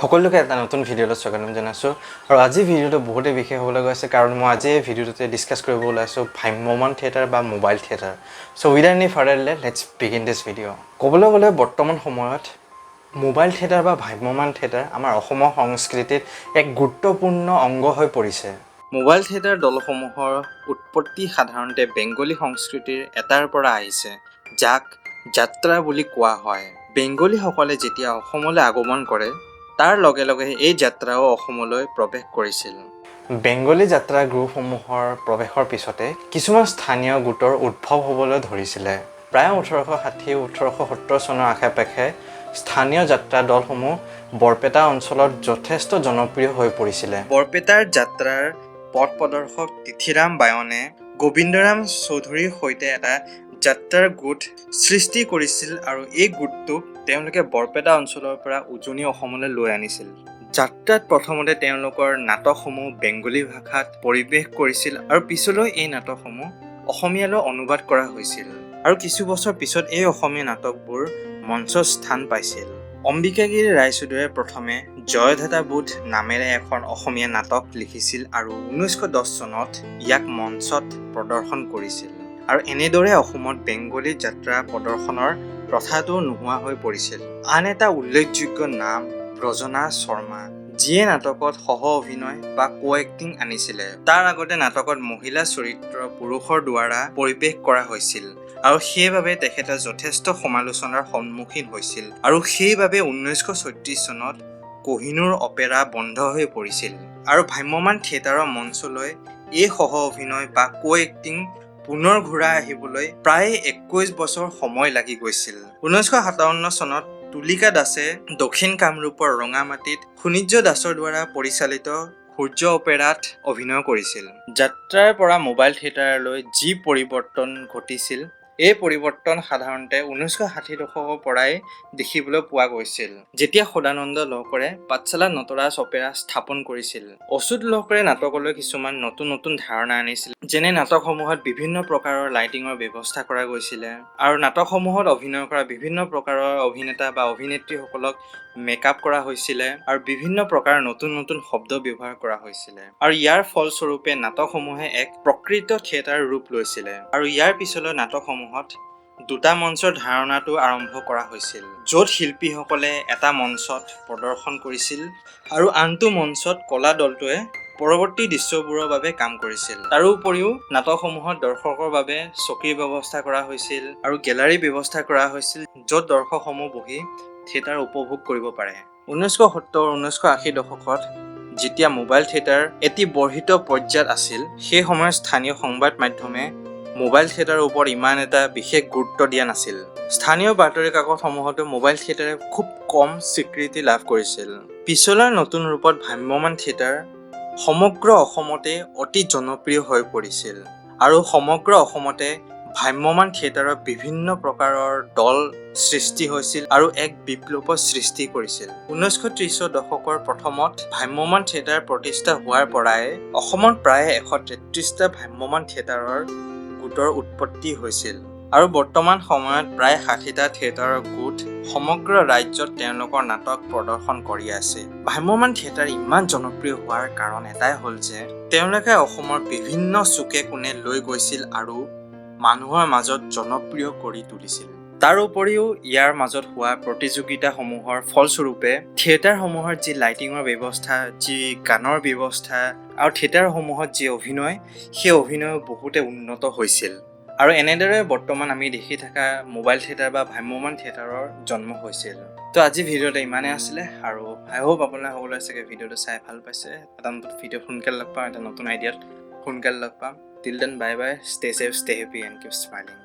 সকলোকে এটা নতুন ভিডিঅ'লৈ স্বাগতম জনাইছোঁ আৰু আজি ভিডিঅ'টো বহুতে বিশেষ হ'বলৈ গৈছে কাৰণ মই আজি এই ভিডিঅ'টোতে ডিছকাছ কৰিব ওলাইছোঁ ভ্ৰাম্যমান থিয়েটাৰ বা mobile theatre so' without any further delay let's begin this video' ক'বলৈ গ'লে বৰ্তমান সময়ত মোবাইল থিয়েটাৰ বা ভ্ৰাম্যমান থিয়েটাৰ আমাৰ অসমৰ সংস্কৃতিত এক গুৰুত্বপূৰ্ণ অংগ হৈ পৰিছে মোবাইল থিয়েটাৰ দলসমূহৰ উৎপত্তি সাধাৰণতে বেংগলী সংস্কৃতিৰ এটাৰ পৰা আহিছে যাক যাত্ৰা বুলি কোৱা হয় বেংগলীসকলে যেতিয়া অসমলৈ আগমন কৰে তাৰ লগে লগে এই যাত্ৰাও অসমলৈ প্ৰৱেশ কৰিছিল বেংগলী যাত্ৰা গ্ৰুপসমূহৰ প্ৰৱেশৰ পিছতে কিছুমান স্থানীয় গোটৰ উদ্ভৱ হ'বলৈ ধৰিছিলে প্ৰায় 1860-1870 চনৰ আশে-পাশে স্থানীয় যাত্ৰা দলসমূহ বৰপেটা অঞ্চলত যথেষ্ট জনপ্ৰিয় হৈ পৰিছিলে বৰপেটাৰ যাত্ৰাৰ পথ প্ৰদৰ্শক তিথিৰাম বায়নে গোবিন্দাৰাম চৌধুৰীৰ সৈতে এটা যাত্ৰাৰ গোট সৃষ্টি কৰিছিল আৰু এই গোটটোক তেওঁলোকে বৰপেটা অঞ্চলৰ পৰা উজনি অসমলৈ লৈ আনিছিল যাত্ৰাত প্ৰথমতে তেওঁলোকৰ নাটকসমূহ বেংগলী ভাষাত পৰিৱেশ কৰিছিল আৰু পিছলৈ এই নাটকসমূহ অসমীয়ালৈ অনুবাদ কৰা হৈছিল আৰু কিছু বছৰ পিছত এই অসমীয়া নাটকবোৰ মঞ্চত স্থান পাইছিল অম্বিকাগিৰি ৰায়চৌধুৰীয়ে প্ৰথমে জয়ধাতা বোধ নামেৰে এখন অসমীয়া নাটক লিখিছিল আৰু 1910 চনত ইয়াক মঞ্চত প্ৰদৰ্শন কৰিছিল আৰু এনেদৰে অসমত বেংগলী যাত্ৰা প্ৰদৰ্শনৰ প্ৰথাটো নোহোৱা হৈ পৰিছিল আন এটা উল্লেখযোগ্য নাম ব্ৰজনা শৰ্মা যিয়ে নাটকত সহ অভিনয় বা কো-এক্টিং আনিছিলে তাৰ আগতে নাটকত মহিলা চৰিত্ৰ পুৰুষৰ দ্বাৰা পৰিৱেশ কৰা হৈছিল আৰু সেইবাবে তেখেতে যথেষ্ট সমালোচনাৰ সন্মুখীন হৈছিল আৰু সেইবাবে 1936 চনত কোহিনুৰ অপেৰা বন্ধ হৈ পৰিছিল আৰু ভ্ৰাম্যমান থিয়েটাৰৰ মঞ্চলৈ এই সহ অভিনয় বা কো-এক্টিং পুনৰ ঘূৰাই আহিবলৈ প্ৰায় 21 বছৰ সময় লাগি গৈছিল 1957 চনত তুলিকা দাসে দক্ষিণ কামৰূপৰ ৰঙামাটিত সুনিৰ্য দাসৰ দ্বাৰা পৰিচালিত সূৰ্য অপেৰাত অভিনয় কৰিছিল যাত্ৰাৰ পৰা মোবাইল থিয়েটাৰলৈ যি পৰিৱৰ্তন ঘটিছিল এই পৰিৱৰ্তন সাধাৰণতে 1960 দশকৰ পৰাই দেখিবলৈ পোৱা গৈছিল যেতিয়া সদানন্দ লহকৰে পাঠশালা নটৰাজ অপেৰা স্থাপন কৰিছিল অচ্যুত লহকৰে নাটকলৈ কিছুমান নতুন ধাৰণা আনিছিল যেনে নাটকসমূহত বিভিন্ন প্ৰকাৰৰ লাইটিঙৰ ব্যৱস্থা কৰা গৈছিলে আৰু নাটকসমূহত অভিনয় কৰা বিভিন্ন প্ৰকাৰৰ অভিনেতা বা অভিনেত্ৰীসকলক মেকআপ কৰা হৈছিলে আৰু বিভিন্ন প্ৰকাৰৰ নতুন শব্দ ব্যৱহাৰ কৰা হৈছিলে আৰু ইয়াৰ ফলস্বৰূপে নাটকসমূহে এক প্ৰকৃত থিয়েটাৰ ৰূপ লৈছিলে আৰু ইয়াৰ পিছলৈ নাটকসমূহত দুটা মঞ্চৰ ধাৰণাটো আৰম্ভ কৰা হৈছিল য'ত শিল্পীসকলে এটা মঞ্চত প্ৰদৰ্শন কৰিছিল আৰু আনটো মঞ্চত কলা দলটোৱে পৰৱৰ্তী দৃশ্যবোৰৰ বাবে কাম কৰিছিল তাৰোপৰিও নাটকসমূহত দৰ্শকৰ বাবে চকীৰ ব্যৱস্থা কৰা হৈছিল আৰু গেলাৰী ব্যৱস্থা কৰা হৈছিল য'ত দৰ্শকসমূহ বহি থিয়েটাৰ উপভোগ কৰিব পাৰে 1970-1980 দশকত যেতিয়া মোবাইল থিয়েটাৰ এটি বৰ্ধিত পৰ্যায়ত আছিল সেই সময়ত স্থানীয় সংবাদ মাধ্যমে মোবাইল থিয়েটাৰৰ ওপৰত ইমান এটা বিশেষ গুৰুত্ব দিয়া নাছিল স্থানীয় বাতৰি কাকতসমূহতো মোবাইল থিয়েটাৰে খুব কম স্বীকৃতি লাভ কৰিছিল পিছলৈ নতুন ৰূপত ভ্ৰাম্যমান থিয়েটাৰ সমগ্ৰ অসমতে অতি জনপ্ৰিয় হৈ পৰিছিল আৰু সমগ্ৰ অসমতে ভ্ৰাম্যমান থিয়েটাৰৰ বিভিন্ন প্ৰকাৰৰ দল সৃষ্টি হৈছিল আৰু এক বিপ্লৱৰ সৃষ্টি কৰিছিল 1930 দশকৰ প্ৰথমত ভ্ৰাম্যমান থিয়েটাৰ প্ৰতিষ্ঠা হোৱাৰ পৰাই অসমত প্ৰায় 133টা ভ্ৰাম্যমান থিয়েটাৰৰ গোটৰ উৎপত্তি হৈছিল আৰু বৰ্তমান সময়ত প্ৰায় 60টা থিয়েটাৰৰ গোট সমগ্ৰ ৰাজ্যত তেওঁলোকৰ নাটক প্ৰদৰ্শন কৰি আছে ভ্ৰাম্যমান থিয়েটাৰ ইমান জনপ্ৰিয় হোৱাৰ কাৰণ এটাই হ'ল যে তেওঁলোকে অসমৰ বিভিন্ন চুকে কোণে লৈ গৈছিল আৰু মানুহৰ মাজত জনপ্ৰিয় কৰি তুলিছিল তাৰ উপৰিও ইয়াৰ মাজত হোৱা প্ৰতিযোগিতাসমূহৰ ফলস্বৰূপে থিয়েটাৰসমূহৰ যি লাইটিঙৰ ব্যৱস্থা যি গানৰ ব্যৱস্থা আৰু থিয়েটাৰসমূহত যি অভিনয় সেই অভিনয় বহুতে উন্নত হৈছিল আৰু এনেদৰে বৰ্তমান আমি দেখি থকা মোবাইল থিয়েটাৰ বা ভ্ৰাম্যমান থিয়েটাৰৰ জন্ম হৈছিল তো আজি ভিডিঅ'টো ইমানেই আছিলে আৰু আই হোপ আপোনালোকে সকলোৱে চাগে ভিডিঅ'টো চাই ভাল পাইছে এটা নতুন ভিডিঅ' সোনকালে লগ পাম এটা নতুন আইডিয়াত সোনকালে লগ পাম till then bye bye stay safe stay happy and keep smiling